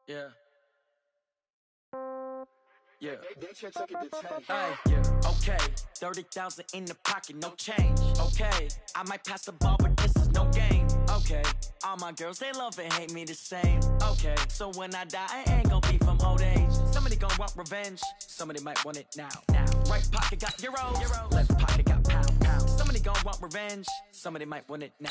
Yeah. Yeah. Ay, Yeah. Okay. 30,000 in the pocket, no change. Okay. I might pass the ball, but this is no game. Okay. All my girls, they love and hate me the same. Okay. So when I die, I ain't gon' be from old age. Somebody gon' want revenge. Somebody might want it now. Right pocket got euros. Left pocket got pound. Somebody gon' want revenge. Somebody might want it now.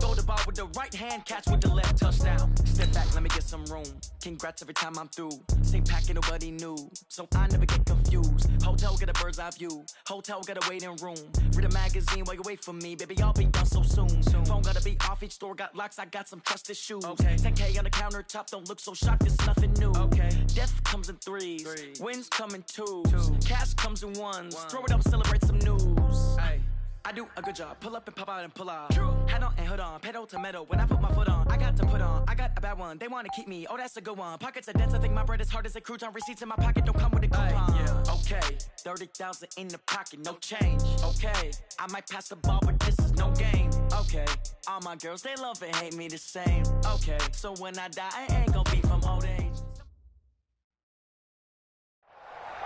Throw the ball with the right hand, catch with the left, touchdown. Step back, let me get some room. Congrats every time I'm through. Same packet, nobody knew, so I never get confused. Hotel get a bird's eye view. Hotel got a waiting room. Read a magazine while you wait for me, baby. I'll be done so soon. Phone gotta be off. Each store got locks. I got some trusted shoes. Okay. 10K on the countertop. Don't look so shocked. It's nothing new. Okay. Death comes in threes. Wins come in twos. Cash comes in ones. Throw it up, celebrate some news. Ay. I do a good job. Pull up and pop out and pull out. Head on and hood on. Pedal to metal. When I put my foot on, I got to put on. I got a bad one. They want to keep me. Oh, that's a good one. Pockets are dense. I think my bread is hard as a crouton. Receipts in my pocket don't come with a coupon. Yeah. Okay. 30,000 in the pocket. No change. Okay. I might pass the ball, but this is no game. Okay. All my girls, they love and hate me the same. Okay. So when I die, I ain't gonna be from old age.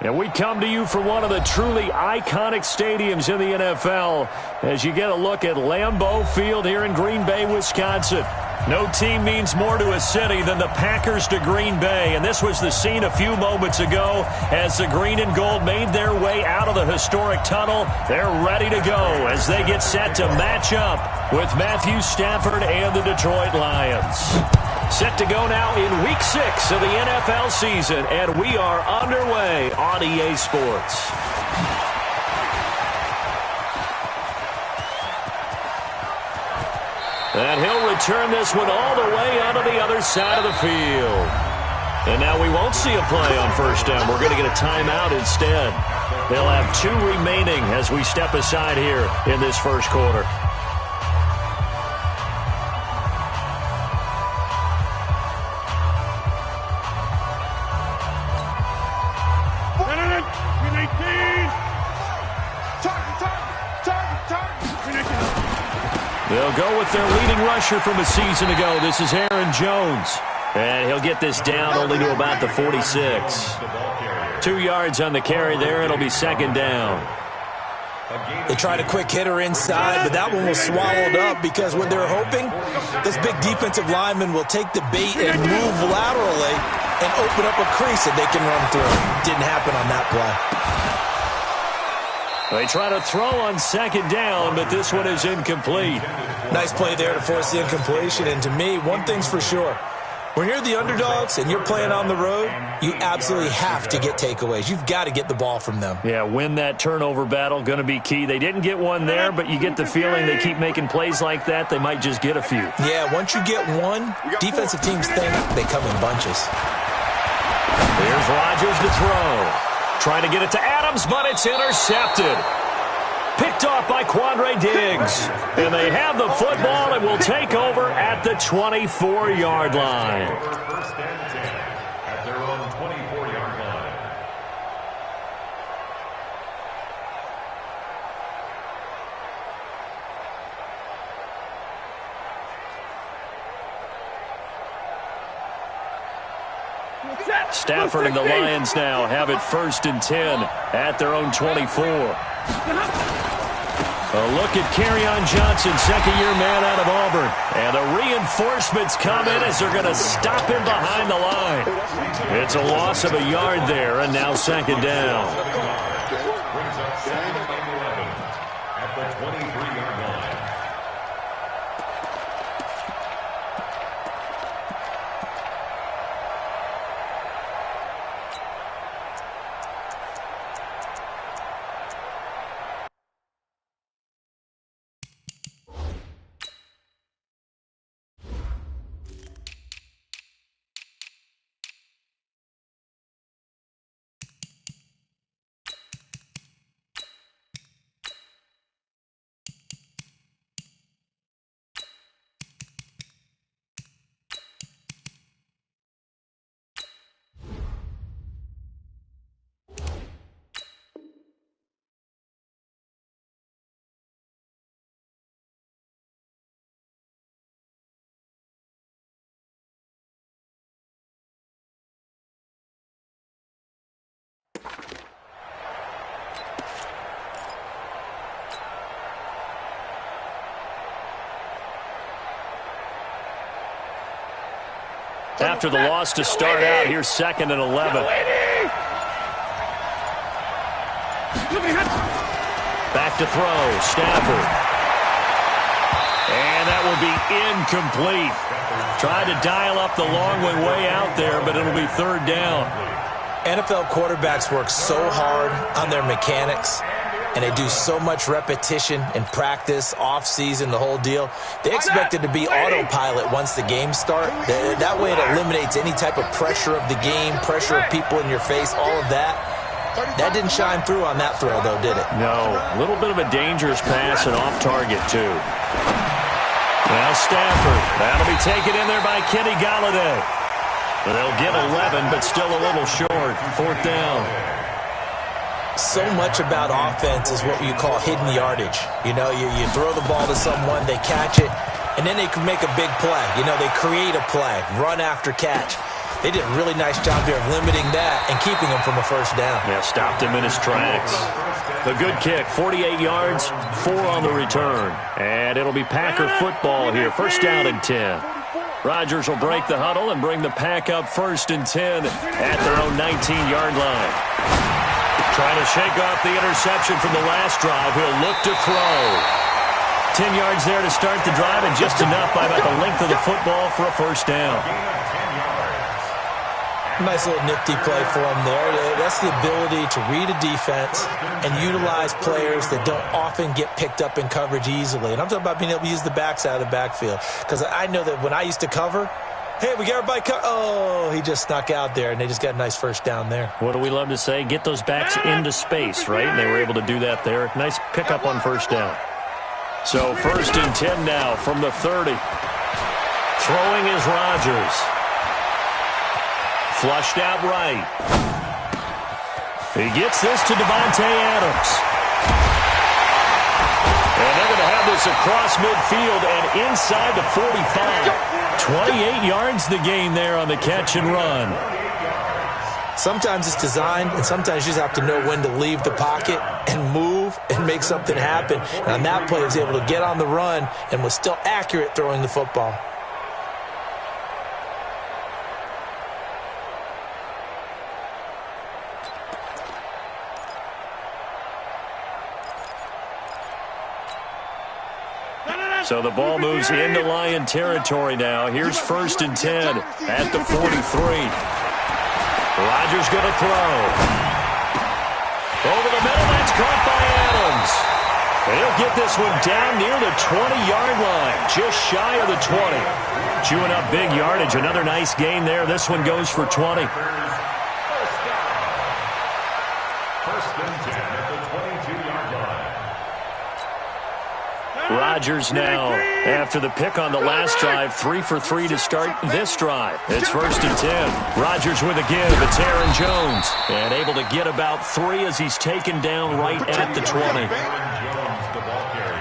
And we come to you from one of the truly iconic stadiums in the NFL as you get a look at Lambeau Field here in Green Bay, Wisconsin. No team means more to a city than the Packers to Green Bay, and this was the scene a few moments ago as the green and gold made their way out of the historic tunnel. They're ready to go as they get set to match up with Matthew Stafford and the Detroit Lions. Set to go now in Week 6 of the NFL season, and we are underway on EA Sports. And he'll return this one all the way onto the other side of the field. And now we won't see a play on first down. We're going to get a timeout instead. They'll have 2 remaining as we step aside here in this first quarter. They'll go with their leading rusher from a season ago. This is Aaron Jones. And he'll get this down only to about the 46. 2 yards on the carry there. It'll be second down. They tried a quick hitter inside, but that one was swallowed up because what they're hoping, this big defensive lineman will take the bait and move laterally and open up a crease that they can run through. Didn't happen on that play. They try to throw on second down, but this one is incomplete. Nice play there to force the incompletion, and to me, one thing's for sure. When you're the underdogs and you're playing on the road, you absolutely have to get takeaways. You've got to get the ball from them. Yeah, win that turnover battle, going to be key. They didn't get one there, but you get the feeling they keep making plays like that, they might just get a few. Yeah, once you get one, defensive teams think they come in bunches. Here's Rodgers to throw. Trying to get it to Adams, but it's intercepted. Picked off by Quandre Diggs. And they have the football and will take over at the 24-yard line. First and 10 at their own 24-yard line. Stafford and the Lions now have it first and 10 at their own 24. A look at Kerryon Johnson, second-year man out of Auburn. And the reinforcements come in as they're going to stop him behind the line. It's a loss of a yard there, and now second down. Brings up second and 11 at the 23-yard line. after the loss to start out. Here's 2nd and 11. Back to throw. Stafford. And that will be incomplete. Tried to dial up the long way out there, but it'll be 3rd down. NFL quarterbacks work so hard on their mechanics, and they do so much repetition and practice, off-season, the whole deal. They expect it to be autopilot once the games start. That way it eliminates any type of pressure of the game, pressure of people in your face, all of that. That didn't shine through on that throw, though, did it? No. A little bit of a dangerous pass and off target, too. Now Stafford. That'll be taken in there by Kenny Golladay. They'll get 11, but still a little short. 4th down. So much about offense is what you call hidden yardage. You know, you throw the ball to someone, they catch it, and then they can make a big play. You know, they create a play, run after catch. They did a really nice job here of limiting that and keeping him from a 1st down. Yeah, stopped him in his tracks. The good kick, 48 yards, 4 on the return. And it'll be Packer football here, 1st down and 10. Rodgers will break the huddle and bring the Pack up 1st and 10 at their own 19-yard line. Trying to shake off the interception from the last drive. He'll look to throw. 10 yards there to start the drive, and just enough by about the length of the football for a 1st down. Nice little nifty play for him there. That's the ability to read a defense and utilize players that don't often get picked up in coverage easily. And I'm talking about being able to use the backside of the backfield. Because I know that when I used to cover, hey, we got everybody covered. Oh, he just snuck out there, and they just got a nice 1st down there. What do we love to say? Get those backs into space, right? And they were able to do that there. Nice pickup on 1st down. So 1st and 10 now from the 30. Throwing is Rodgers. Flushed out right. He gets this to Davante Adams. And they're going to have this across midfield and inside the 45. 28 yards the gain there on the catch and run. Sometimes it's designed, and sometimes you just have to know when to leave the pocket and move and make something happen. And on that play, he was able to get on the run and was still accurate throwing the football. So the ball moves into Lion territory now. Here's 1st and 10 at the 43. Rodgers going to throw. Over the middle, that's caught by Adams. He'll get this one down near the 20-yard line, just shy of the 20. Chewing up big yardage. Another nice gain there. This one goes for 20. 1st and 10 at the 22-yard line. Rodgers now, after the pick on the last drive, 3 for 3 to start this drive. It's 1st and 10. Rodgers with a give. It's Aaron Jones. And able to get about 3 as he's taken down right at the 20.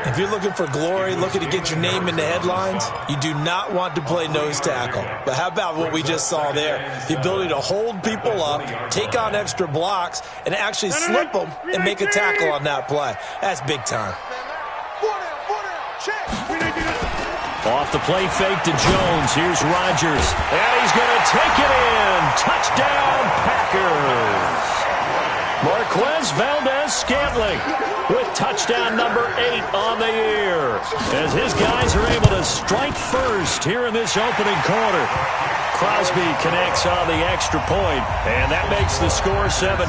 If you're looking for glory, looking to get your name in the headlines, you do not want to play nose tackle. But how about what we just saw there? The ability to hold people up, take on extra blocks, and actually slip them and make a tackle on that play. That's big time. Off the play fake to Jones. Here's Rodgers. And he's going to take it in. Touchdown, Packers. Marquez Valdez-Scantling with touchdown number 8 on the year. As his guys are able to strike first here in this opening quarter. Crosby connects on the extra point, and that makes the score 7-0.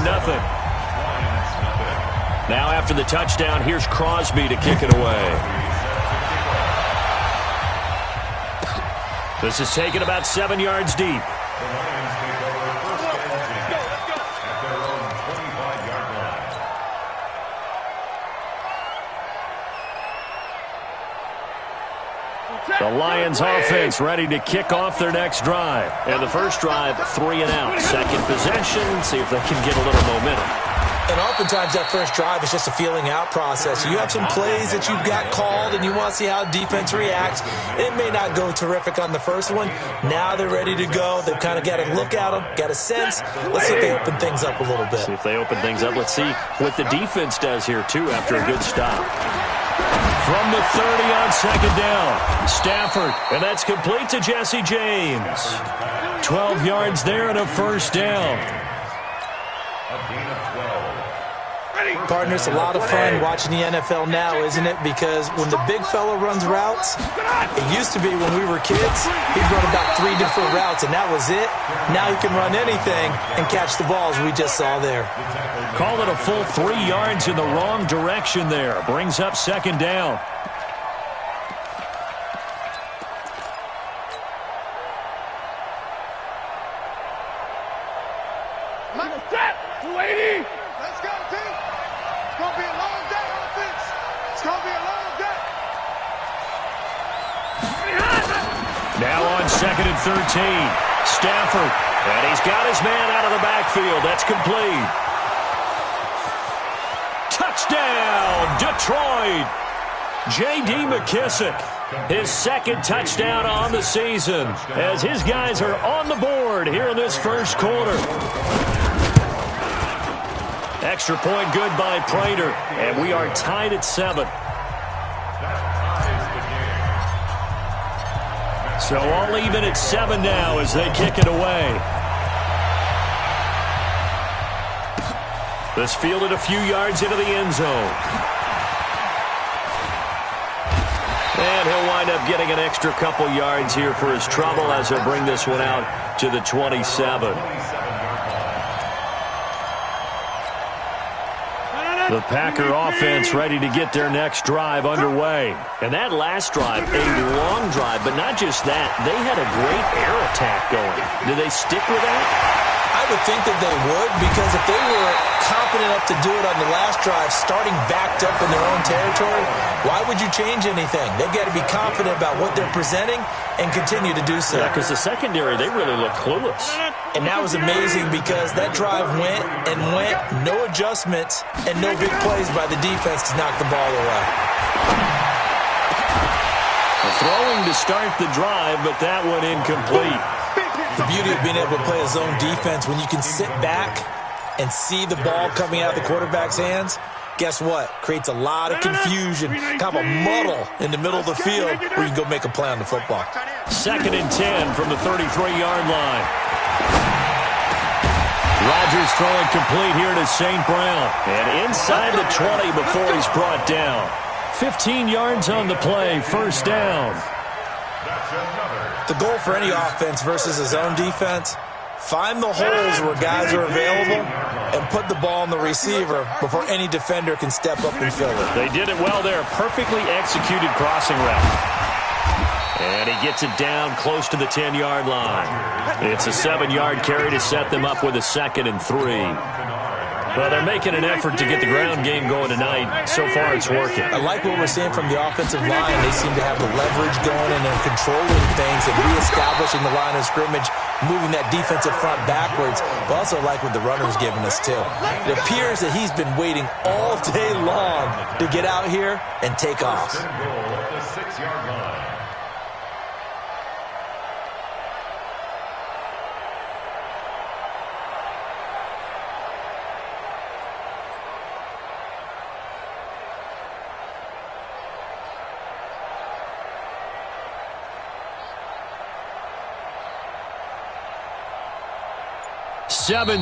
Now after the touchdown, here's Crosby to kick it away. This is taken about 7 yards deep. The Lions take over 1st and 10 at their own 25-yard line. The Lions offense ready to kick off their next drive. And the first drive, 3 and out. Second possession, see if they can get a little momentum. And oftentimes that first drive is just a feeling out process. You have some plays that you've got called and you want to see how defense reacts. It may not go terrific on the first one. Now they're ready to go. They've kind of got to look at them, got a sense. Let's see if they open things up a little bit. See if they open things up. Let's see what the defense does here, too, after a good stop. From the 30 on 2nd down, Stafford, and that's complete to Jesse James. up 12 yards there and a first down. Partner, it's a lot of fun watching the NFL now, isn't it? Because when the big fella runs routes, it used to be when we were kids, he'd run about 3 different routes, and that was it. Now he can run anything and catch the balls we just saw there. Call it a full 3 yards in the wrong direction there. Brings up second down. Now on 2nd and 13. Stafford. And he's got his man out of the backfield. That's complete. Touchdown, Detroit. J.D. McKissic. His second touchdown on the season as his guys are on the board here in this first quarter. Extra point good by Prater. And we are tied at 7. So all even at 7 now as they kick it away. This fielded a few yards into the end zone. And he'll wind up getting an extra couple yards here for his trouble as he'll bring this one out to the 27. The Packer offense ready to get their next drive underway. And that last drive, a long drive, but not just that. They had a great air attack going. Do they stick with that? I would think that they would, because if they were confident enough to do it on the last drive, starting backed up in their own territory, why would you change anything? They've got to be confident about what they're presenting and continue to do so. Yeah, because the secondary, they really look clueless. And that was amazing because that drive went and went, no adjustments, and no big plays by the defense to knock the ball away. Throwing to start the drive, but that one incomplete. The beauty of being able to play a zone defense when you can sit back and see the ball coming out of the quarterback's hands, guess what? Creates a lot of confusion, kind of a muddle in the middle of the field where you can go make a play on the football. 2nd and 10 from the 33-yard line. Rodgers throwing complete here to St. Brown. And inside the 20 before he's brought down. 15 yards on the play, first down. The goal for any offense versus a zone defense, find the holes where guys are available and put the ball on the receiver before any defender can step up and fill it. They did it well there. Perfectly executed crossing route. And he gets it down close to the 10-yard line. It's a 7-yard carry to set them up with a 2nd and 3. Well, they're making an effort to get the ground game going tonight. So far, it's working. I like what we're seeing from the offensive line. They seem to have the leverage going, and they're controlling things and reestablishing the line of scrimmage, moving that defensive front backwards. But also like what the runner's giving us, too. It appears that he's been waiting all day long to get out here and take off.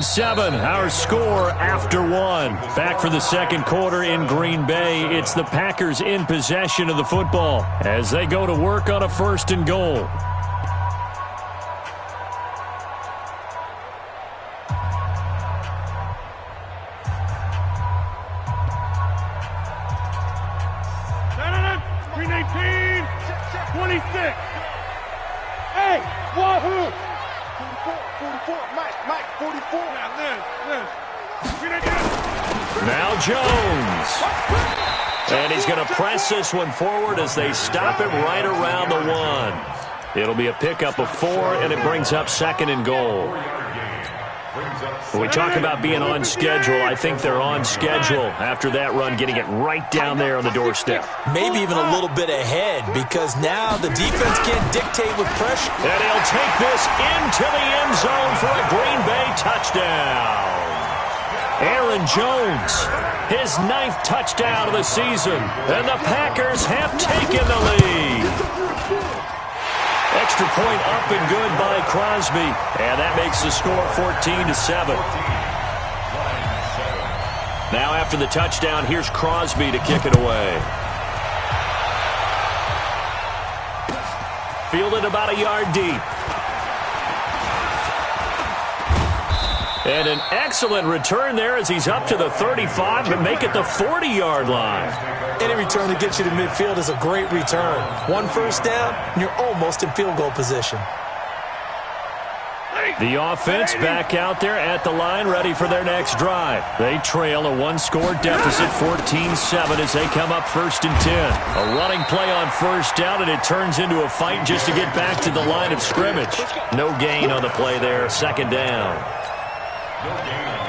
Seven, our score after 1. Back for the second quarter in Green Bay. It's the Packers in possession of the football as they go to work on a 1st and goal. Green 18, 26. Hey, wahoo! 44, Mike, 44. Now Jones. And he's going to press this one forward as they stop it right around the 1. It'll be a pickup of 4, and it brings up 2nd and goal. When we talk about being on schedule, I think they're on schedule after that run, getting it right down there on the doorstep. Maybe even a little bit ahead, because now the defense can't dictate with pressure. And he'll take this into the end zone for a Green Bay touchdown. Aaron Jones, his 9th touchdown of the season, and the Packers have taken the lead. Extra point up and good by Crosby. And that makes the score 14-7. Now after the touchdown, here's Crosby to kick it away. Fielded about a yard deep. And an excellent return there as he's up to the 35 to make it the 40-yard line. Any return that gets you to midfield is a great return. One first down, and you're almost in field goal position. The offense back out there at the line, ready for their next drive. They trail a one-score deficit, 14-7, as they come up 1st and 10. A running play on first down, and it turns into a fight just to get back to the line of scrimmage. No gain on the play there, 2nd down.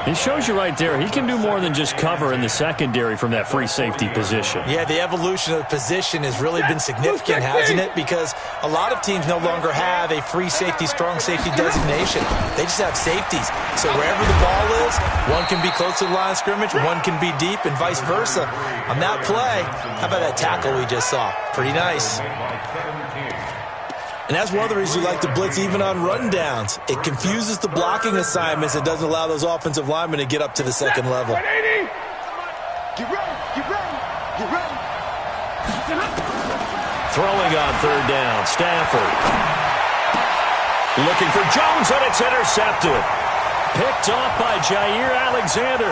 He shows you right there, he can do more than just cover in the secondary from that free safety position. Yeah, the evolution of the position has really been significant, hasn't it? Because a lot of teams no longer have a free safety, strong safety designation. They just have safeties. So wherever the ball is, one can be close to the line of scrimmage, one can be deep, and vice versa. On that play, how about that tackle we just saw? Pretty nice. And that's one of the reasons we like to blitz even on rundowns. It confuses the blocking assignments. It doesn't allow those offensive linemen to get up to the second level. Get ready, get ready, get ready. Throwing on 3rd down, Stafford. Looking for Jones, and it's intercepted. Picked off by Jair Alexander.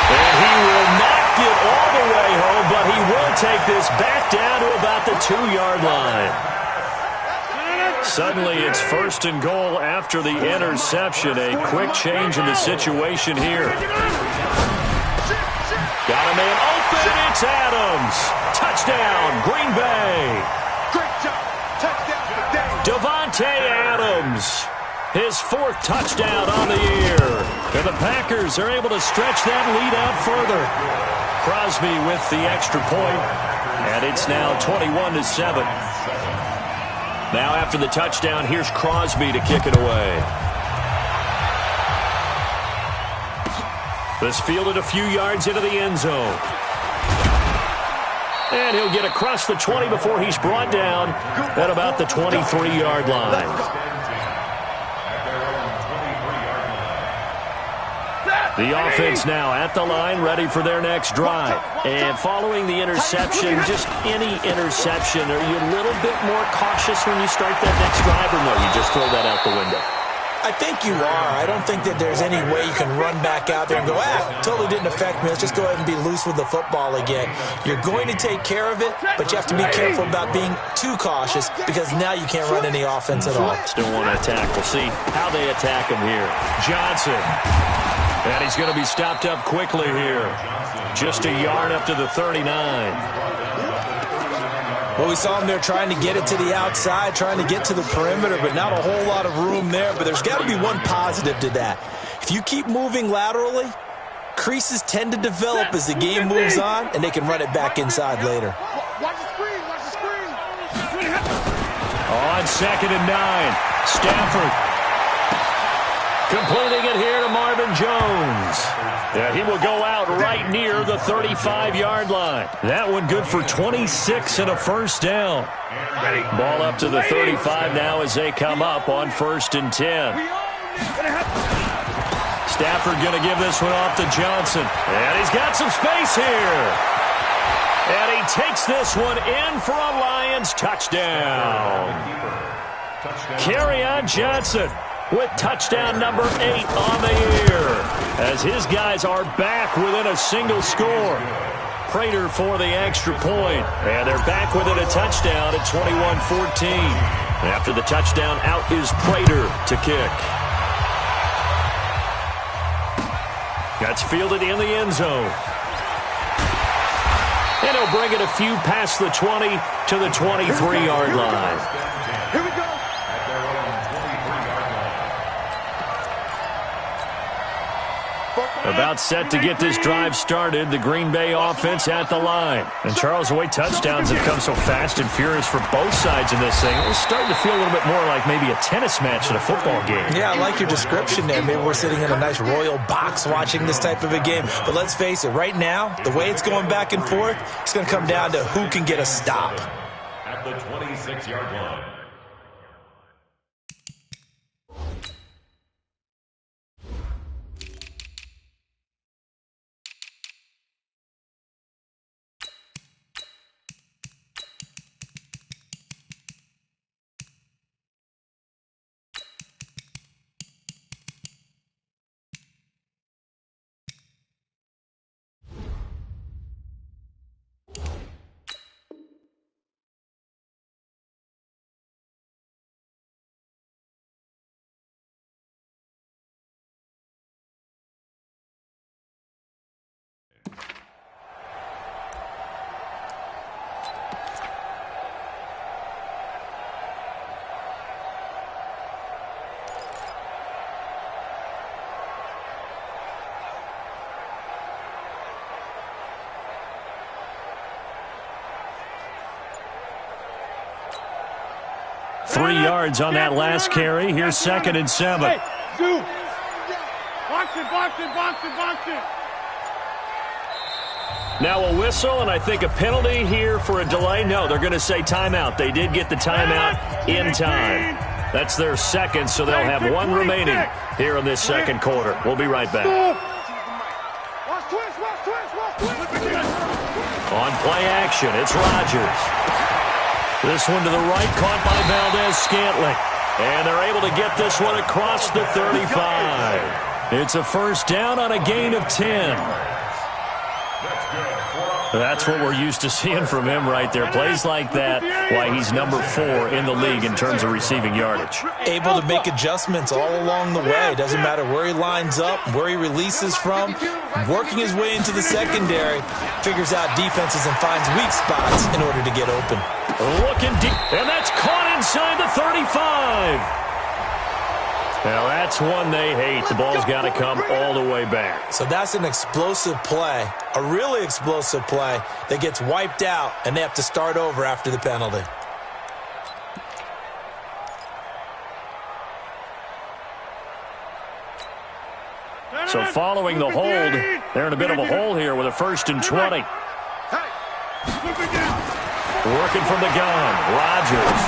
And he will not get all the way home, but he will take this back down to about the 2-yard line. Suddenly it's 1st and goal after the interception. A quick change in the situation here. Got a man open. It's Adams. Touchdown, Green Bay. Great job. Touchdown today. Davante Adams. His 4th touchdown on the year. And the Packers are able to stretch that lead out further. Crosby with the extra point. And it's now 21-7. Now after the touchdown, here's Crosby to kick it away. This fielded a few yards into the end zone. And he'll get across the 20 before he's brought down at about the 23-yard line. The offense now at the line, ready for their next drive. And following the interception, just any interception, are you a little bit more cautious when you start that next drive, or no, you just throw that out the window? I think you are. I don't think that there's any way you can run back out there and go, totally didn't affect me. Let's just go ahead and be loose with the football again. You're going to take care of it, but you have to be careful about being too cautious because now you can't run any offense at all. Still want to attack. We'll see how they attack him here. Johnson. And he's going to be stopped up quickly here. Just a yard up to the 39. Well, we saw him there trying to get it to the outside, trying to get to the perimeter, but not a whole lot of room there. But there's got to be one positive to that. If you keep moving laterally, creases tend to develop as the game moves on, and they can run it back inside later. Watch the screen, watch the screen. On 2nd and 9, Stafford. Completing it here to Marvin Jones. Yeah, he will go out right near the 35-yard line. That one good for 26 and a 1st down. Ball up to the 35 now as they come up on 1st and 10. Stafford going to give this one off to Johnson. And he's got some space here. And he takes this one in for a Lions touchdown. Kerryon Johnson with touchdown number 8 on the year, as his guys are back within a single score. Prater for the extra point, and they're back within a touchdown at 21-14. After the touchdown, out is Prater to kick. That's fielded in the end zone. And he'll bring it a few past the 20 to the 23-yard line. Here we go. About set to get this drive started, the Green Bay offense at the line. And Charles, the way touchdowns have come so fast and furious for both sides in this thing, it's starting to feel a little bit more like maybe a tennis match at a football game. Yeah, I like your description there. Maybe we're sitting in a nice royal box watching this type of a game. But let's face it, right now, the way it's going back and forth, it's going to come down to who can get a stop. the 26-yard line. Three yards on that last carry. Here's 2nd and 7. Hey, Zoo. Box it, box it, box it, box it. Now a whistle, and I think a penalty here for a delay. No, they're going to say timeout. They did get the timeout in time. That's their second, so they'll have one remaining here in this second quarter. We'll be right back. On play action, it's Rodgers. This one to the right, caught by Valdez-Scantling. And they're able to get this one across the 35. It's a first down on a gain of 10. That's what we're used to seeing from him right there. Plays like that, why he's number 4 in the league in terms of receiving yardage. Able to make adjustments all along the way. Doesn't matter where he lines up, where he releases from. Working his way into the secondary, figures out defenses and finds weak spots in order to get open. Looking deep, and that's caught inside the 35. Now, that's one they hate. The ball's got to come all the way back. So that's an explosive play, a really explosive play that gets wiped out, and they have to start over after the penalty. So following the hold, they're in a bit of a hole here with a 1st and 20. Working from the gun, Rodgers.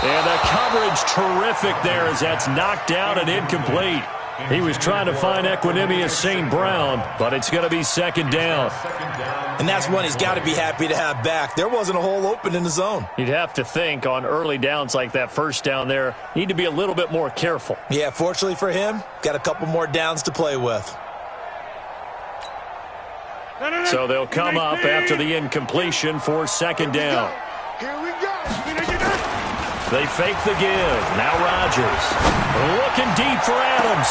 And the coverage terrific there as that's knocked down and incomplete. He was trying to find Equanimeous St. Brown, but it's going to be 2nd down. And that's one he's got to be happy to have back. There wasn't a hole open in the zone. You'd have to think on early downs like that first down there, need to be a little bit more careful. Yeah, fortunately for him, got a couple more downs to play with. So they'll come up after the incompletion for 2nd down. Here we go. They fake the give. Now Rodgers. Looking deep for Adams.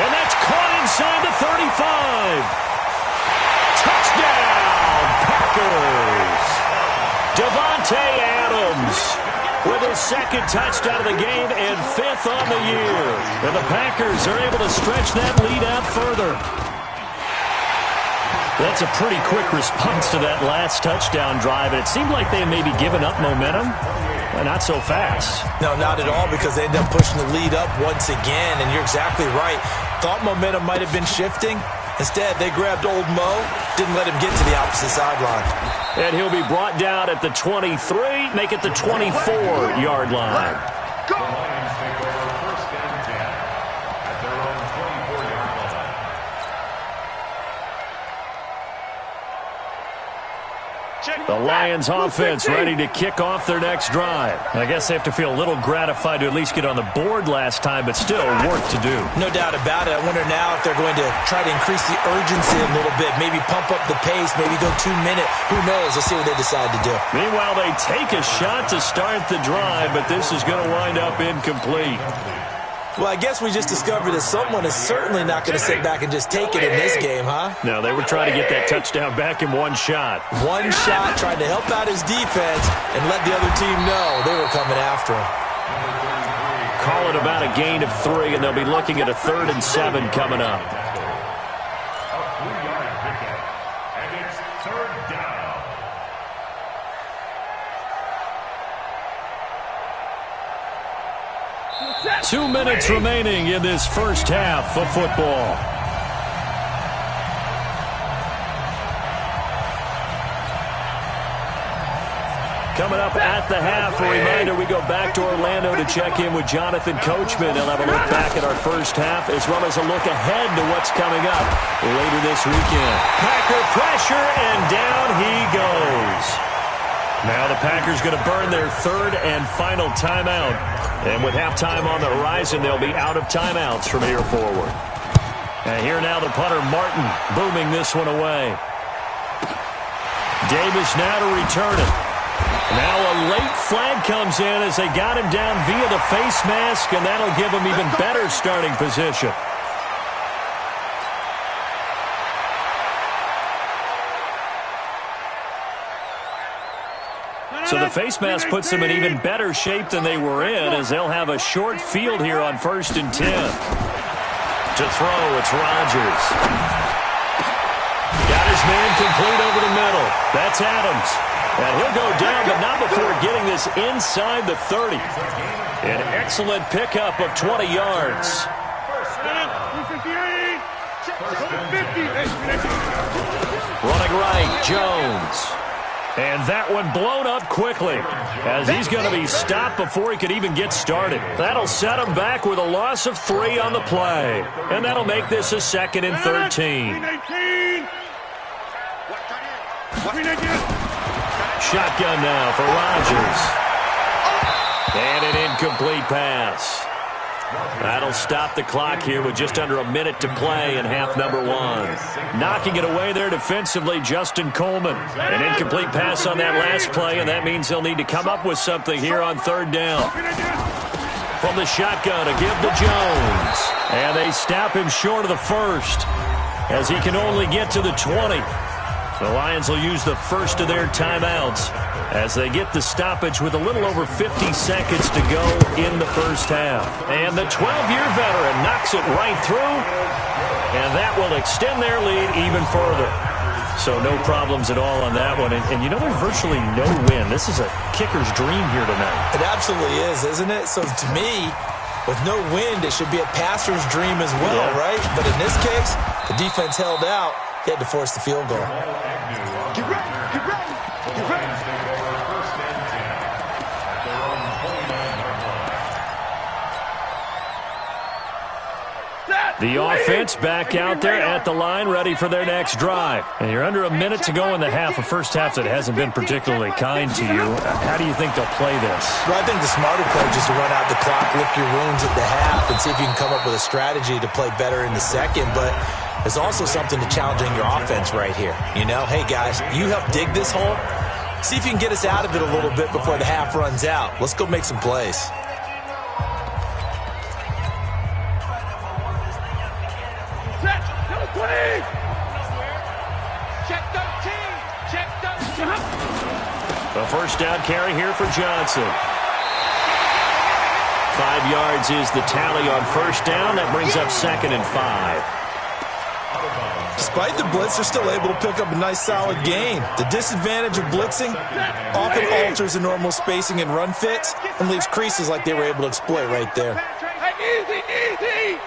And that's caught inside the 35. Touchdown, Packers. Davante Adams with his 2nd touchdown of the game and 5th on the year. And the Packers are able to stretch that lead out further. That's a pretty quick response to that last touchdown drive, and it seemed like they had maybe given up momentum. Not so fast. No, not at all, because they ended up pushing the lead up once again, and you're exactly right. Thought momentum might have been shifting. Instead, they grabbed old Mo, didn't let him get to the opposite sideline. And he'll be brought down at the 23, make it the 24-yard line. The Lions take over 1st and 10 at their own 24-yard line. The Lions offense ready to kick off their next drive. I guess they have to feel a little gratified to at least get on the board last time, but still work to do. No doubt about it. I wonder now if they're going to try to increase the urgency a little bit, maybe pump up the pace, maybe go 2 minutes. Who knows? Let's see what they decide to do. Meanwhile, they take a shot to start the drive, but this is going to wind up incomplete. Well, I guess we just discovered that someone is certainly not going to sit back and just take it in this game, huh? No, they were trying to get that touchdown back in one shot. One shot, trying to help out his defense and let the other team know they were coming after him. Call it about a gain of 3, and they'll be looking at a 3rd and 7 coming up. A 3-yard pickup, and it's 3rd down. 2 minutes remaining in this first half of football. Coming up at the half, a reminder, we go back to Orlando to check in with Jonathan Coachman. He'll have a look back at our first half as well as a look ahead to what's coming up later this weekend. Packer pressure, and down he goes. Now the Packers going to burn their third and final timeout. And with halftime on the horizon, they'll be out of timeouts from here forward. And here now the punter, Martin, booming this one away. Davis now to return it. Now a late flag comes in as they got him down via the face mask, and that'll give him even better starting position. So the face mask puts them in even better shape than they were in, as they'll have a short field here on 1st and 10. To throw, it's Rodgers. Got his man complete over the middle. That's Adams. And he'll go down, but not before getting this inside the 30. An excellent pickup of 20 yards. Running right, Jones. And that one blown up quickly as he's going to be stopped before he could even get started. That'll set him back with a loss of 3 on the play. And that'll make this a 2nd and 13. Shotgun now for Rodgers. And an incomplete pass. That'll stop the clock here with just under a minute to play in half number 1. Knocking it away there defensively, Justin Coleman. An incomplete pass on that last play, and that means they'll need to come up with something here on 3rd down. From the shotgun to give to Jones. And they stop him short of the 1st as he can only get to the 20. The Lions will use the first of their timeouts as they get the stoppage with a little over 50 seconds to go in the first half. And the 12-year veteran knocks it right through, and that will extend their lead even further. So no problems at all on that one. And you know, there's virtually no win. This is a kicker's dream here tonight. It absolutely is, isn't it? So to me, with no wind, it should be a passer's dream as well, right? But in this case, the defense held out. He had to force the field goal. Get ready, get ready, get ready. The offense back out there at the line, ready for their next drive. And you're under a minute to go in the half, a first half that hasn't been particularly kind to you. How do you think they'll play this? Well, I think the smarter play is just to run out the clock, lick your wounds at the half, and see if you can come up with a strategy to play better in the second. But there's also something to challenging your offense right here. You know, hey, guys, you help dig this hole. See if you can get us out of it a little bit before the half runs out. Let's go make some plays. A first down carry here for Johnson. 5 yards is the tally on first down. That brings up 2nd and 5. Despite the blitz, they're still able to pick up a nice solid gain. The disadvantage of blitzing often alters the normal spacing and run fits and leaves creases like they were able to exploit right there. Easy, easy.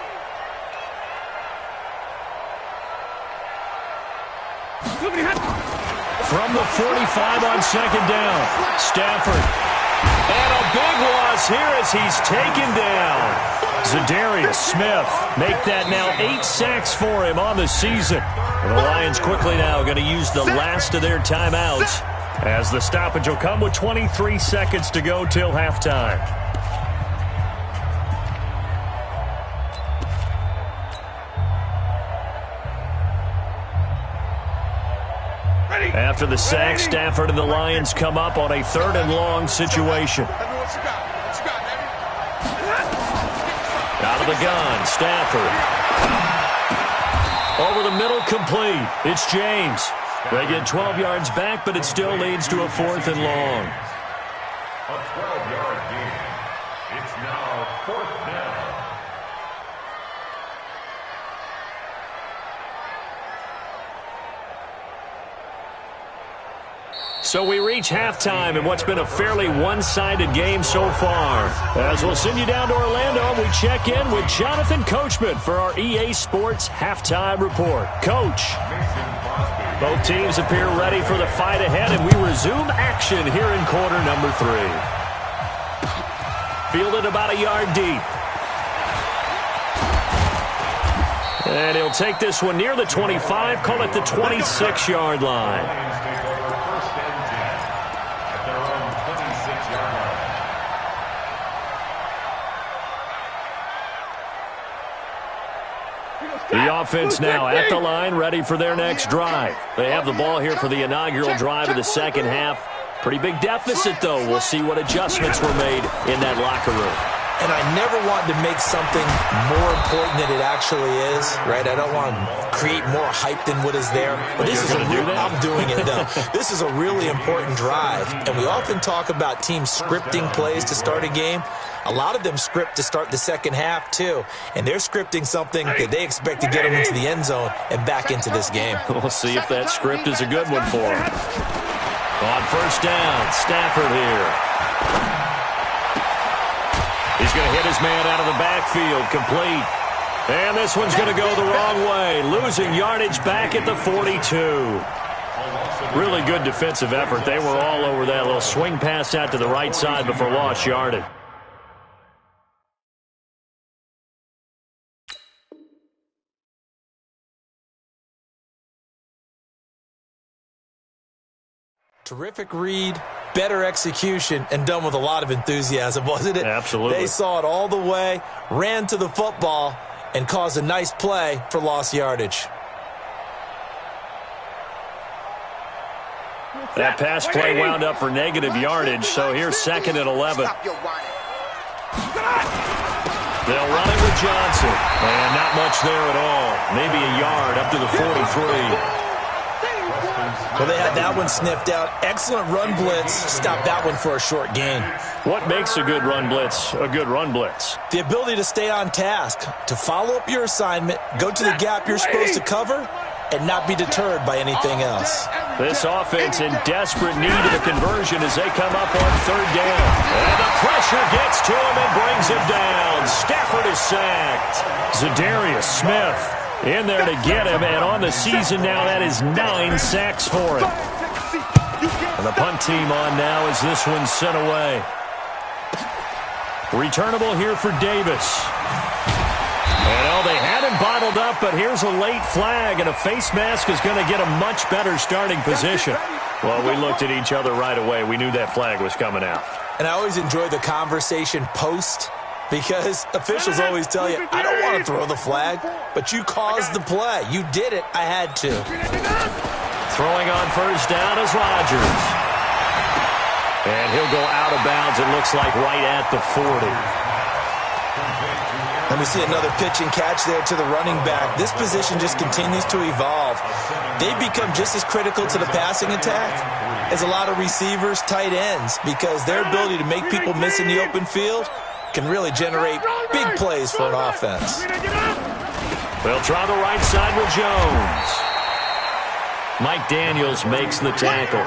From the 45 on 2nd down, Stafford. And a big loss here as he's taken down. Za'Darius Smith make that now 8 sacks for him on the season. And the Lions quickly now going to use the last of their timeouts as the stoppage will come with 23 seconds to go till halftime. After the sack, Stafford and the Lions come up on a 3rd and long situation. Out of the gun, Stafford. Over the middle, complete. It's James. They get 12 yards back, but it still leads to a 4th and long. A 12-yard gain. It's now 4th down. So we reach halftime in what's been a fairly one-sided game so far. As we'll send you down to Orlando, and we check in with Jonathan Coachman for our EA Sports Halftime Report. Coach. Both teams appear ready for the fight ahead, and we resume action here in quarter number 3. Fielded about a yard deep. And he'll take this one near the 25, call it the 26-yard line. The offense now at the line, ready for their next drive. They have the ball here for the inaugural drive of the second half. Pretty big deficit, though. We'll see what adjustments were made in that locker room. And I never want to make something more important than it actually is, right? I don't want to create more hype than what is there. But this is I'm doing it, though. This is a really important drive. And we often talk about teams scripting plays to start a game. A lot of them script to start the second half, too. And they're scripting something that they expect to get them into the end zone and back into this game. We'll see if that script is a good one for them. On first down, Stafford here. He's going to hit his man out of the backfield, complete. And this one's going to go the wrong way, losing yardage back at the 42. Really good defensive effort. They were all over that little swing pass out to the right side before lost yardage. Terrific read, better execution, and done with a lot of enthusiasm, wasn't it? Absolutely. They saw it all the way, ran to the football, and caused a nice play for lost yardage. That pass play wound up for negative yardage, so here's 2nd and 11. They'll run it with Johnson, and not much there at all. Maybe a yard up to the 43. Well, they had that one sniffed out. Excellent run blitz. Stopped that one for a short gain. What makes a good run blitz a good run blitz? The ability to stay on task, to follow up your assignment, go to the gap you're supposed to cover, and not be deterred by anything else. This offense in desperate need of a conversion as they come up on 3rd down. And the pressure gets to him and brings him down. Stafford is sacked. Zadarius Smith in there to get him, and on the season now, that is 9 sacks for him. And the punt team on now as this one's sent away. Returnable here for Davis. And they had him bottled up, but here's a late flag, and a face mask is going to get a much better starting position. Well, we looked at each other right away. We knew that flag was coming out. And I always enjoy the conversation post, because officials always tell you, I don't want to throw the flag, but you caused the play. You did it. I had to. Throwing on first down is Rodgers. And he'll go out of bounds, it looks like, right at the 40. And we see another pitch and catch there to the running back. This position just continues to evolve. They become just as critical to the passing attack as a lot of receivers, tight ends, because their ability to make people miss in the open field can really generate big plays for an offense. They'll try the right side with Jones. Mike Daniels makes the tackle.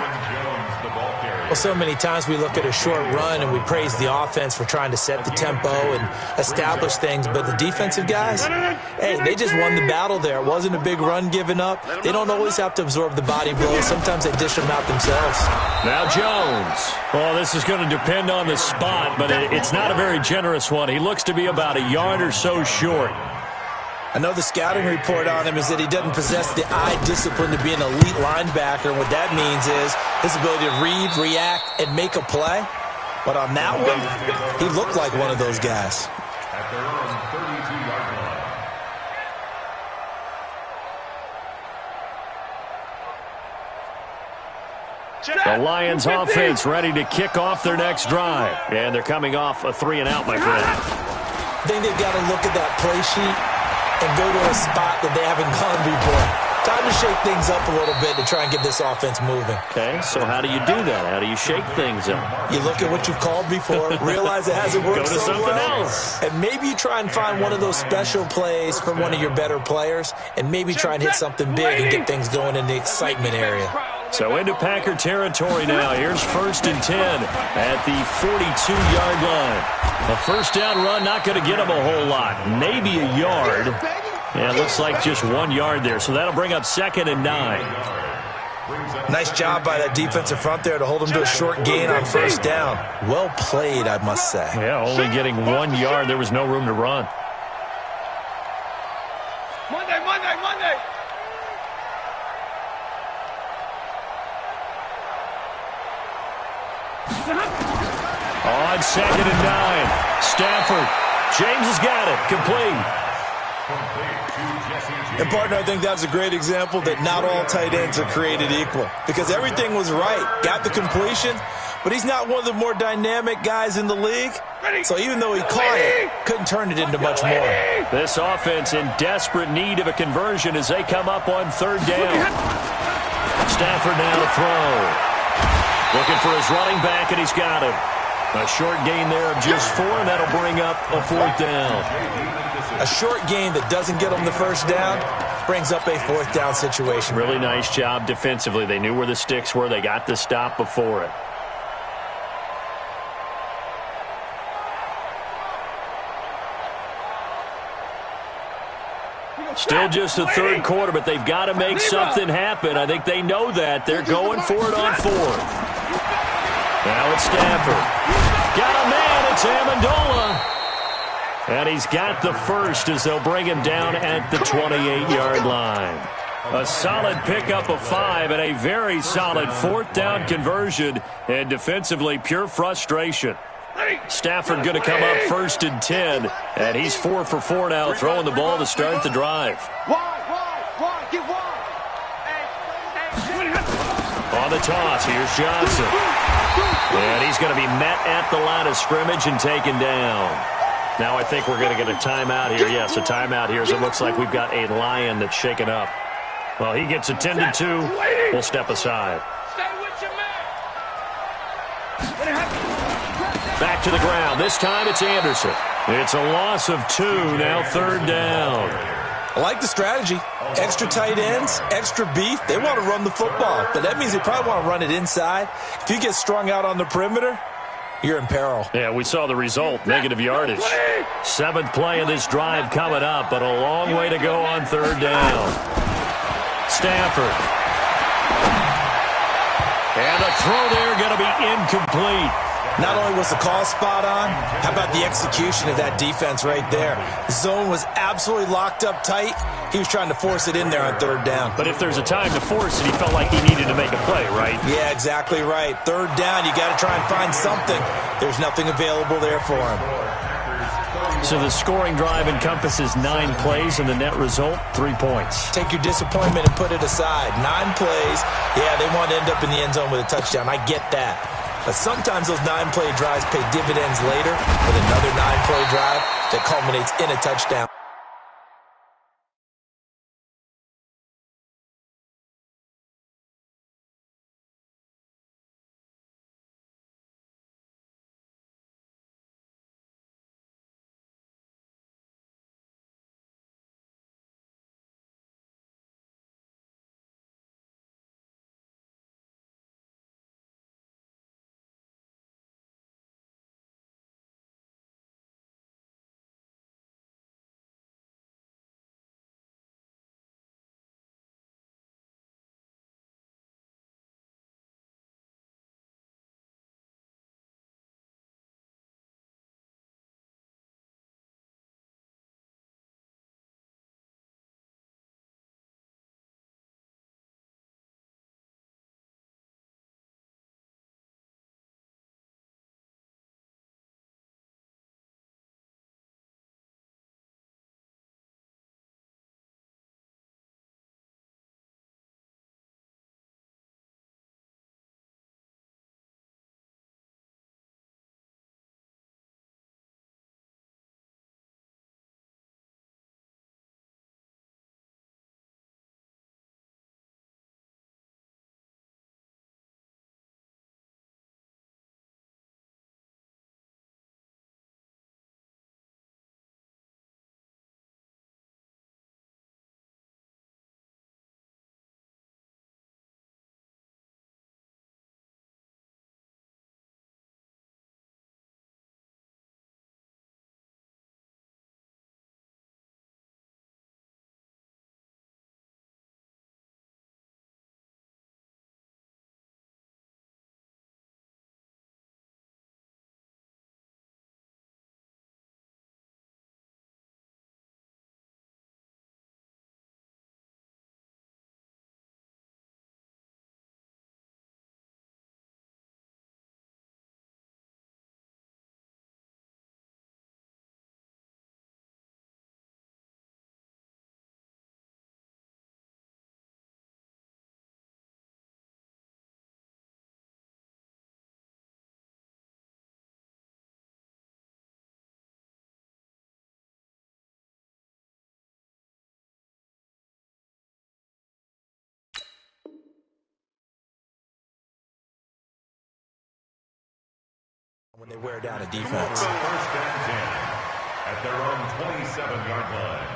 Well, so many times we look at a short run and we praise the offense for trying to set the tempo and establish things, but the defensive guys, hey, they just won the battle there. It wasn't a big run given up. They don't always have to absorb the body blows. Sometimes they dish them out themselves. Now Jones. Well, this is going to depend on the spot, but it's not a very generous one. He looks to be about a yard or so short. I know the scouting report on him is that he doesn't possess the eye discipline to be an elite linebacker. And what that means is his ability to read, react, and make a play. But on that one, he looked like one of those guys. At their own 32-yard line. The Lions offense ready to kick off their next drive. And they're coming off a 3-and-out, my friend. I think they've got to look at that play sheet and go to a spot that they haven't gone before. Time to shake things up a little bit to try and get this offense moving. Okay, so how do you do that? How do you shake things up? You look at what you've called before, realize it hasn't worked Go to so something well, else. and maybe you try and find one of those special plays from one of your better players, and maybe try and hit something big and get things going in the excitement area. So into Packer territory now. Here's 1st and 10 at the 42-yard line. A first down run, not going to get him a whole lot. Maybe a yard. Yeah, it looks like just 1 yard there. So that'll bring up 2nd and 9. Nice job by that defensive front there to hold him to a short gain on first down. Well played, I must say. Yeah, only getting 1 yard. There was no room to run. Monday, Monday, Monday. On 2nd and 9. Stafford. James has got it. Complete. And, partner, I think that's a great example that not all tight ends are created equal. Because everything was right. Got the completion, but he's not one of the more dynamic guys in the league. So even though he caught it, couldn't turn it into much more. This offense in desperate need of a conversion as they come up on 3rd down. Stafford now to throw. Looking for his running back, and he's got him. A short gain there of just 4, and that'll bring up a 4th down. A short gain that doesn't get them the first down brings up a 4th down situation. Really nice job defensively. They knew where the sticks were. They got the stop before it. Still just the 3rd quarter, but they've got to make something happen. I think they know that. They're going for it on 4th. Now it's Stafford. Got a man. It's Amendola. And he's got the first as they'll bring him down at the 28-yard line. A solid pickup of 5 and a very solid 4th down conversion. And defensively, pure frustration. Stafford going to come up 1st and 10. And he's 4 for 4 now, throwing the ball to start the drive. Wide, get wide. On the toss, here's Johnson. And he's going to be met at the line of scrimmage and taken down. Now I think we're going to get a timeout here. Yes, a timeout here as it looks like we've got a Lion that's shaken up. Well, he gets attended to. We'll step aside. Back to the ground. This time it's Anderson. It's a loss of 2. Now 3rd down. I like the strategy. Extra tight ends, extra beef. They want to run the football, but that means they probably want to run it inside. If you get strung out on the perimeter, you're in peril. Yeah, we saw the result, negative yardage. 7th play of this drive coming up, but a long way to go on 3rd down. Stafford. And the throw there going to be incomplete. Not only was the call spot on, how about the execution of that defense right there? Zone was absolutely locked up tight. He was trying to force it in there on 3rd down. But if there's a time to force it, he felt like he needed to make a play, right? Yeah, exactly right. 3rd down, you got to try and find something. There's nothing available there for him. So the scoring drive encompasses 9 plays, and the net result, 3 points. Take your disappointment and put it aside. 9 plays. Yeah, they want to end up in the end zone with a touchdown. I get that. But sometimes those 9-play drives pay dividends later with another 9-play drive that culminates in a touchdown. when they wear down a defense. First and 10 at their own 27-yard line.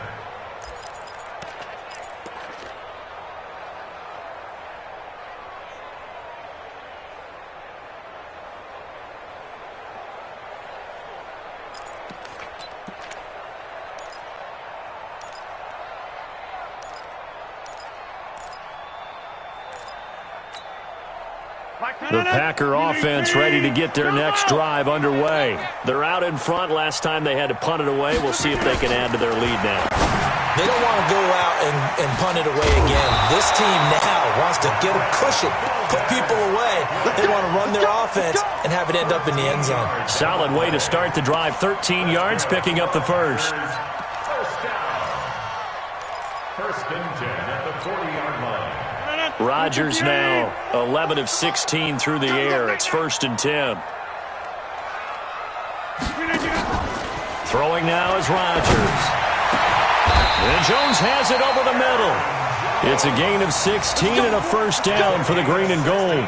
The Packer offense ready to get their next drive underway. They're out in front. Last time they had to punt it away. We'll see if they can add to their lead now. They don't want to go out and punt it away again. This team now wants to get a cushion, put people away. They want to run their offense and have it end up in the end zone. Solid way to start the drive. 13 yards, picking up the first. First down. First and 10 at the 40-yard line. Rodgers now 11 of 16 through the air. It's first and 10. Throwing now is Rodgers. And Jones has it over the middle. It's a gain of 16 and a first down for the green and gold.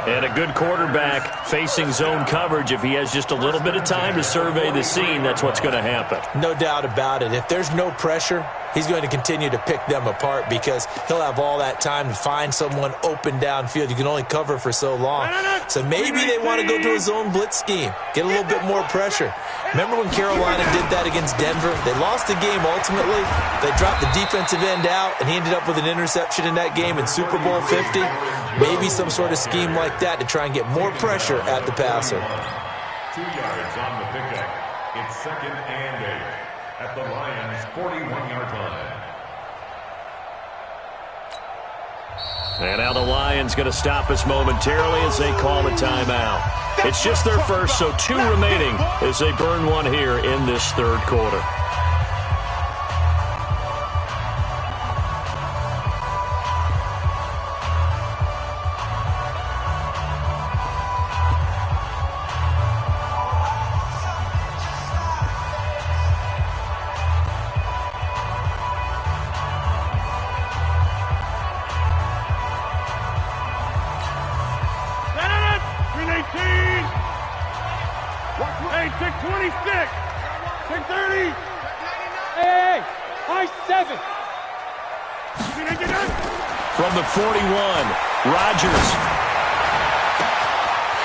And a good quarterback facing zone coverage. If he has just a little bit of time to survey the scene, that's what's going to happen. No doubt about it. If there's no pressure, he's going to continue to pick them apart because he'll have all that time to find someone open downfield. You can only cover for so long. So maybe they want to go to a zone blitz scheme, get a little bit more pressure. Remember when Carolina did that against Denver? They lost the game ultimately. They dropped the defensive end out, and he ended up with an interception in that game in Super Bowl 50. Maybe some sort of scheme like that to try and get more pressure at the passer. 2 yards on the pickup. It's second and 8 at the Lions' 41-yard line. And now the Lions going to stop us momentarily as they call a timeout. It's just their first, so 2 remaining as they burn one here in this third quarter. From the 41, Rodgers.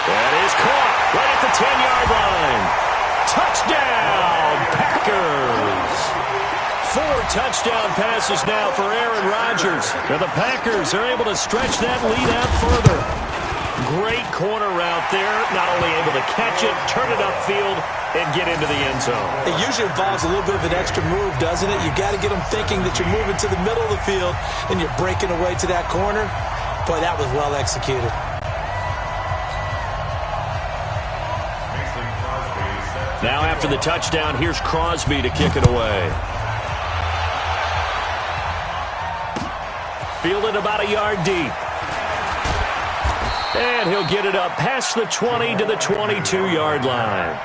That is caught right at the 10-yard line. Touchdown, Packers. 4 touchdown passes now for Aaron Rodgers. Now the Packers are able to stretch that lead out further. Great corner route there. Not only able to catch it, turn it upfield, and get into the end zone. It usually involves a little bit of an extra move, doesn't it? You got to get them thinking that you're moving to the middle of the field and you're breaking away to that corner. Boy, that was well executed. Now after the touchdown, here's Crosby to kick it away. Fielded about a yard deep. And he'll get it up past the 20 to the 22-yard line.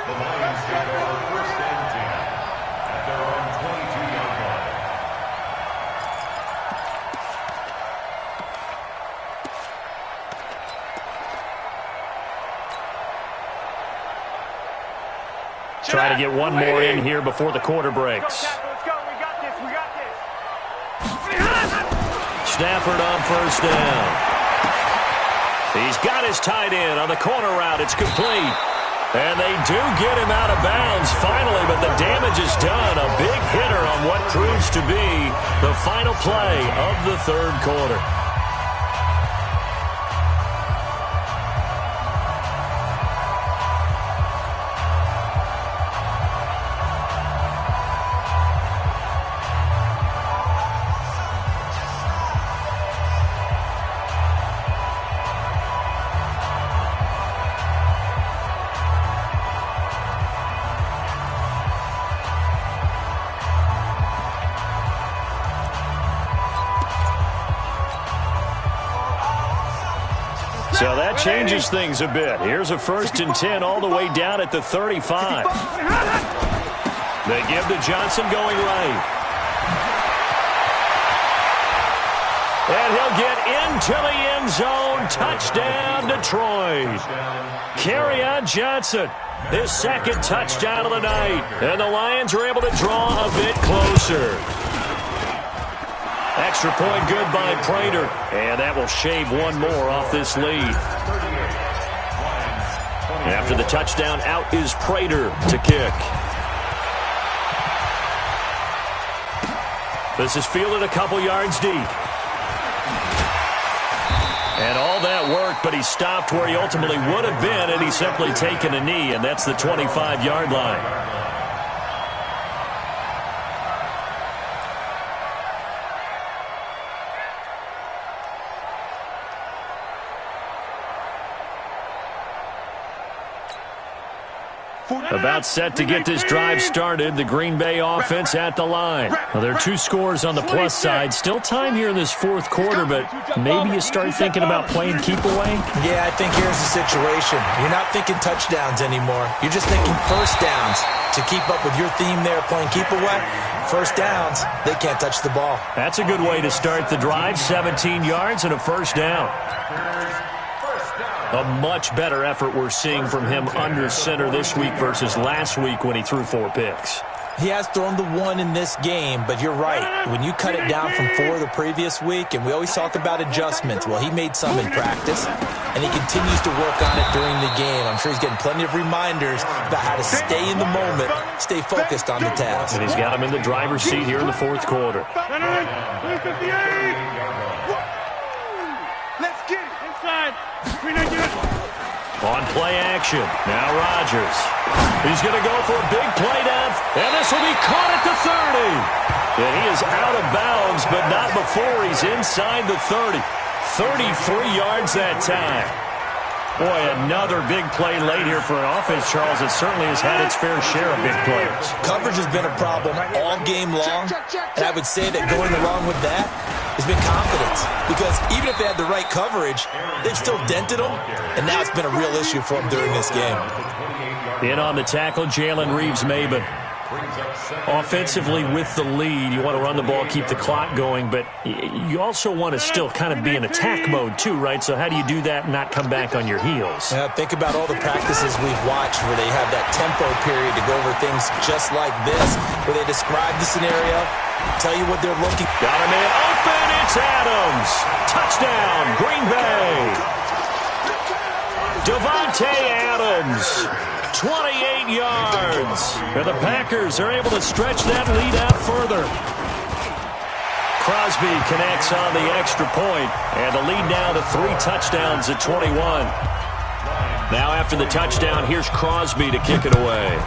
The Lions take over first and 10 at their own 22-yard line. Try to get one more in here before the quarter breaks. Let's go. We got this. We got this. Stafford on first down. He's got his tight end on the corner route. It's complete. And they do get him out of bounds finally, but the damage is done. A big hitter on what proves to be the final play of the third quarter. So that changes things a bit. Here's a first and 10 all the way down at the 35. They give to Johnson going right. And he'll get into the end zone. Touchdown, Detroit. Kerryon Johnson, his second touchdown of the night. And the Lions are able to draw a bit closer. Extra point good by Prater. And that will shave one more off this lead. After the touchdown, out is Prater to kick. This is fielded a couple yards deep. And all that worked, but he stopped where he ultimately would have been, and he's simply taken a knee, and that's the 25-yard line. About set to get this drive started. The Green Bay offense at the line. Well, there are two scores on the plus side. Still time here in this fourth quarter, but maybe you start thinking about playing keep away? Yeah, I think here's the situation. You're not thinking touchdowns anymore. You're just thinking first downs. To keep up with your theme there, playing keep away, first downs, they can't touch the ball. That's a good way to start the drive. 17 yards and a first down. A much better effort we're seeing from him under center this week versus last week when he threw 4 picks. He has thrown the 1 in this game, but you're right. When you cut it down from 4 the previous week, and we always talk about adjustments, well, he made some in practice, and he continues to work on it during the game. I'm sure he's getting plenty of reminders about how to stay in the moment, stay focused on the task. And he's got him in the driver's seat here in the fourth quarter. Let's get it. Inside. On play action. Now Rodgers. He's going to go for a big play down. And this will be caught at the 30. And he is out of bounds, but not before he's inside the 30. 33 yards that time. Boy, another big play late here for an offense, Charles, that certainly has had its fair share of big plays. Coverage has been a problem all game long, and I would say that going along with that has been confidence. Because even if they had the right coverage, they've still dented them, and now it's been a real issue for them during this game. In on the tackle, Jalen Reeves-Maybin. Offensively with the lead, you want to run the ball, keep the clock going, but you also want to still kind of be in attack mode too, right? So how do you do that and not come back on your heels? Think about all the practices we've watched where they have that tempo period to go over things just like this, where they describe the scenario, tell you what they're looking. Got him in open, it's Adams. Touchdown, Green Bay. Davante Adams. 28 yards. And the Packers are able to stretch that lead out further. Crosby connects on the extra point, and the lead now to 3 touchdowns at 21. Now after the touchdown, here's Crosby to kick it away.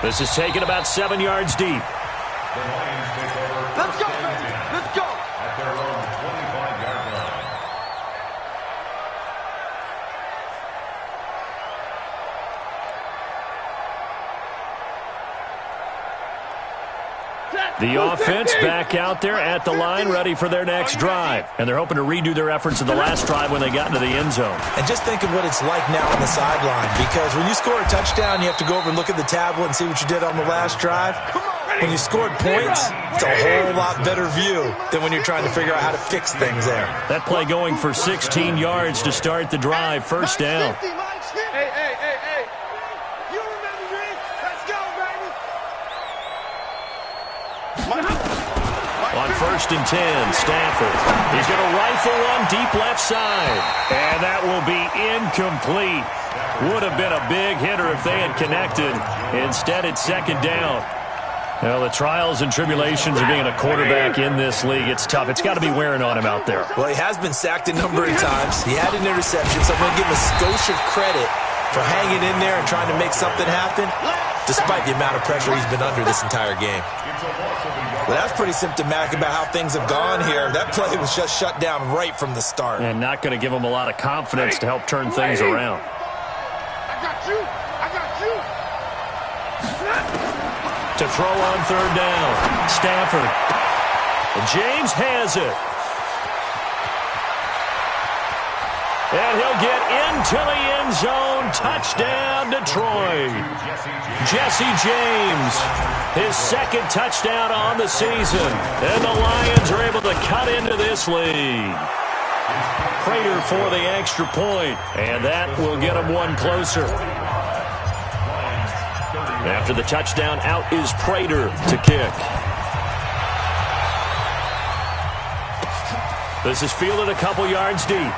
This is taken about 7 yards deep. Let's go, baby. Let's go. At their own 25-yard line. The offense back out there at the line, ready for their next drive. And they're hoping to redo their efforts in the last drive when they got into the end zone. And just think of what it's like now on the sideline, because when you score a touchdown, you have to go over and look at the tablet and see what you did on the last drive. When you scored points, it's a whole lot better view than when you're trying to figure out how to fix things there. That play going for 16 yards to start the drive, first down. Hey. You remember this? Let's go, baby. On first and 10, Stafford. He's going to rifle one deep left side. And that will be incomplete. Would have been a big hitter if they had connected. Instead, it's second down. Well, the trials and tribulations of being a quarterback in this league, it's tough. It's got to be wearing on him out there. Well, he has been sacked a number of times. He had an interception, so I'm going to give him a skosh of credit for hanging in there and trying to make something happen, despite the amount of pressure he's been under this entire game. But that's pretty symptomatic about how things have gone here. That play was just shut down right from the start. And not going to give him a lot of confidence to help turn things around. I got you. To throw on third down, Stafford. And James has it. And he'll get into the end zone. Touchdown, Detroit. Jesse James, his second touchdown on the season. And the Lions are able to cut into this lead. Prater for the extra point, and that will get him one closer. After the touchdown, out is Prater to kick. This is fielded a couple yards deep.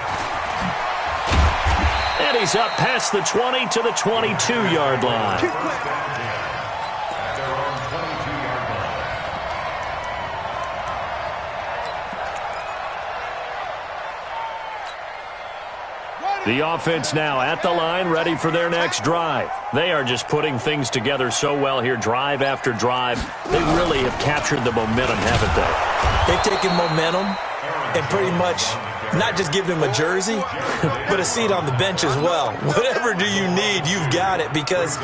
And he's up past the 20 to the 22-yard line. The offense now at the line, ready for their next drive. They are just putting things together so well here, drive after drive. They really have captured the momentum, haven't they? They've taken momentum and pretty much not just give them a jersey, but a seat on the bench as well. Whatever do you need, you've got it, because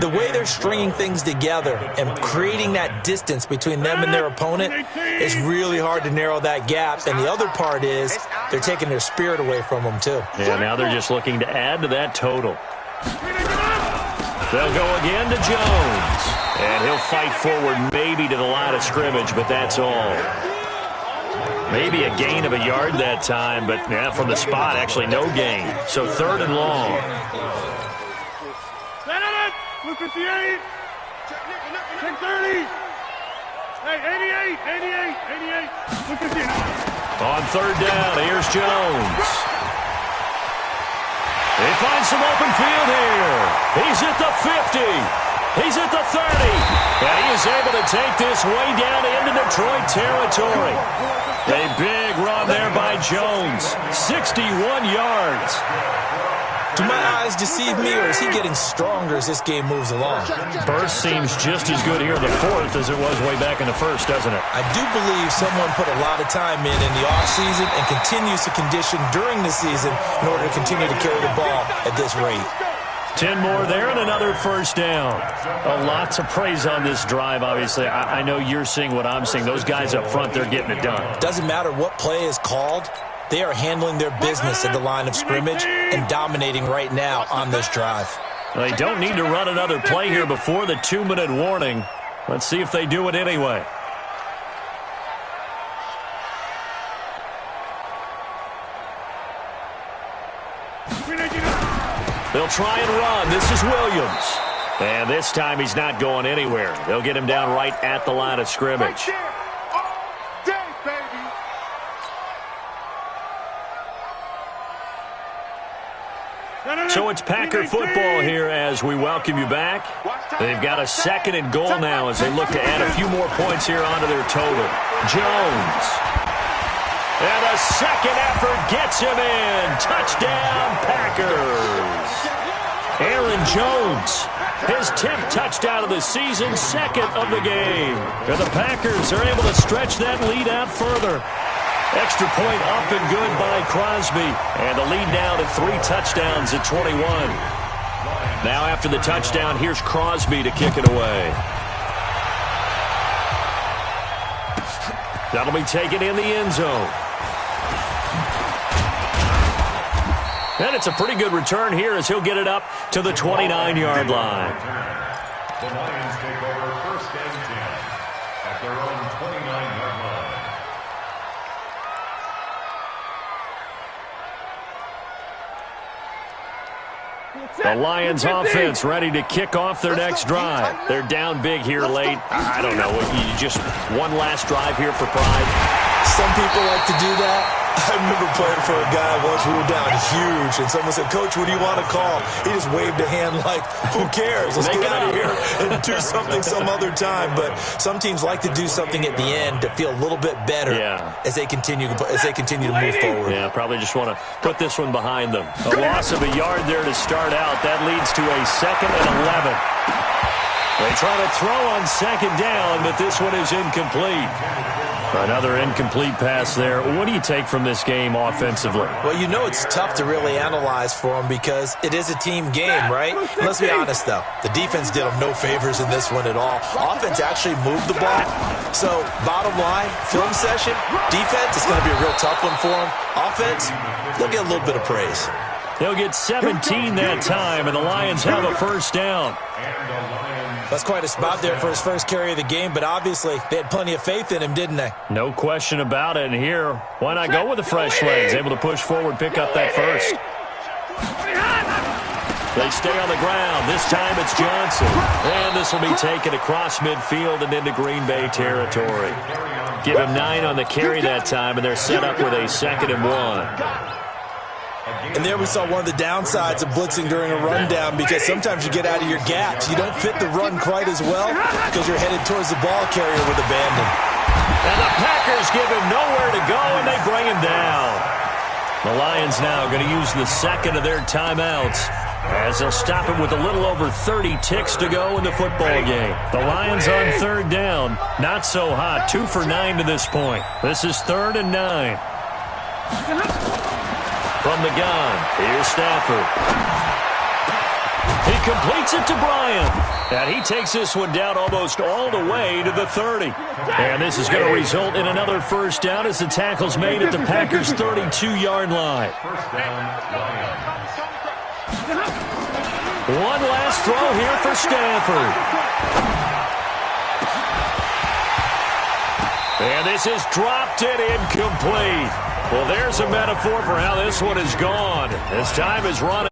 the way they're stringing things together and creating that distance between them and their opponent is really hard to narrow that gap. And the other part is they're taking their spirit away from them, too. Yeah, now they're just looking to add to that total. They'll go again to Jones. And he'll fight forward maybe to the line of scrimmage, but that's all. Maybe a gain of a yard that time, but yeah, from the spot, actually no gain. So 3rd and long. Look at the 8. Check 30. Hey, 88. Look at the 8. On 3rd down, here's Jones. He finds some open field here. He's at the 50. He's at the 30. And he is able to take this way down into Detroit territory. A big run there by Jones. 61 yards. Do my eyes deceive me, or is he getting stronger as this game moves along? Burst seems just as good here in the 4th as it was way back in the 1st, doesn't it? I do believe someone put a lot of time in the offseason and continues to condition during the season in order to continue to carry the ball at this rate. 10 more there and another 1st down. Lots of praise on this drive, obviously. I know you're seeing what I'm seeing. Those guys up front, they're getting it done. Doesn't matter what play is called. They are handling their business at the line of scrimmage and dominating right now on this drive. They don't need to run another play here before the 2-minute warning. Let's see if they do it anyway. They'll try and run. This is Williams. And this time he's not going anywhere. They'll get him down right at the line of scrimmage. So it's Packer football here as we welcome you back. They've got a 2nd and goal now as they look to add a few more points here onto their total. Jones. And a second effort gets him in. Touchdown, Packers. Aaron Jones, his 10th touchdown of the season, 2nd of the game. And the Packers are able to stretch that lead out further. Extra point up and good by Crosby. And the lead now to 3 touchdowns at 21. Now after the touchdown, here's Crosby to kick it away. That'll be taken in the end zone. And it's a pretty good return here as he'll get it up to the 29-yard line. The Lions take over 1st and 10 at their own 29-yard line. The Lions offense ready to kick off their next drive. They're down big here late. I don't know. You just one last drive here for pride. Some people like to do that. I remember playing for a guy once. We were down huge, and someone said, "Coach, what do you want to call?" He just waved a hand like, "Who cares? Let's get out of here and do something some other time." But some teams like to do something at the end to feel a little bit better as they continue to move forward. Yeah, probably just want to put this one behind them. A loss of a yard there to start out. That leads to a 2nd and 11. They try to throw on 2nd down, but this one is incomplete. Another incomplete pass there. What do you take from this game offensively? Well, you know it's tough to really analyze for them because it is a team game, right? And let's be honest, though. The defense did them no favors in this one at all. Offense actually moved the ball. So, bottom line, film session, defense is going to be a real tough one for them. Offense, they'll get a little bit of praise. They'll get 17 that time, and the Lions have a first down. That's quite a spot there for his first carry of the game, but obviously they had plenty of faith in him, didn't they? No question about it. And here, why not go with the fresh legs? Able to push forward, pick up that first. They stay on the ground. This time it's Johnson. And this will be taken across midfield and into Green Bay territory. Give him 9 on the carry that time, and they're set up with a 2nd and 1. And there we saw one of the downsides of blitzing during a rundown because sometimes you get out of your gaps. You don't fit the run quite as well because you're headed towards the ball carrier with abandon. And the Packers give him nowhere to go, and they bring him down. The Lions now going to use the second of their timeouts as they'll stop him with a little over 30 ticks to go in the football game. The Lions on 3rd down. Not so hot. 2 for 9 to this point. This is 3rd and 9. From the gun, here's Stafford. He completes it to Bryant. And he takes this one down almost all the way to the 30. And this is going to result in another first down as the tackle's made at the Packers' 32-yard line. First down, Lions. One last throw here for Stafford. And this is dropped and incomplete. Well, there's a metaphor for how this one is gone. As time is running.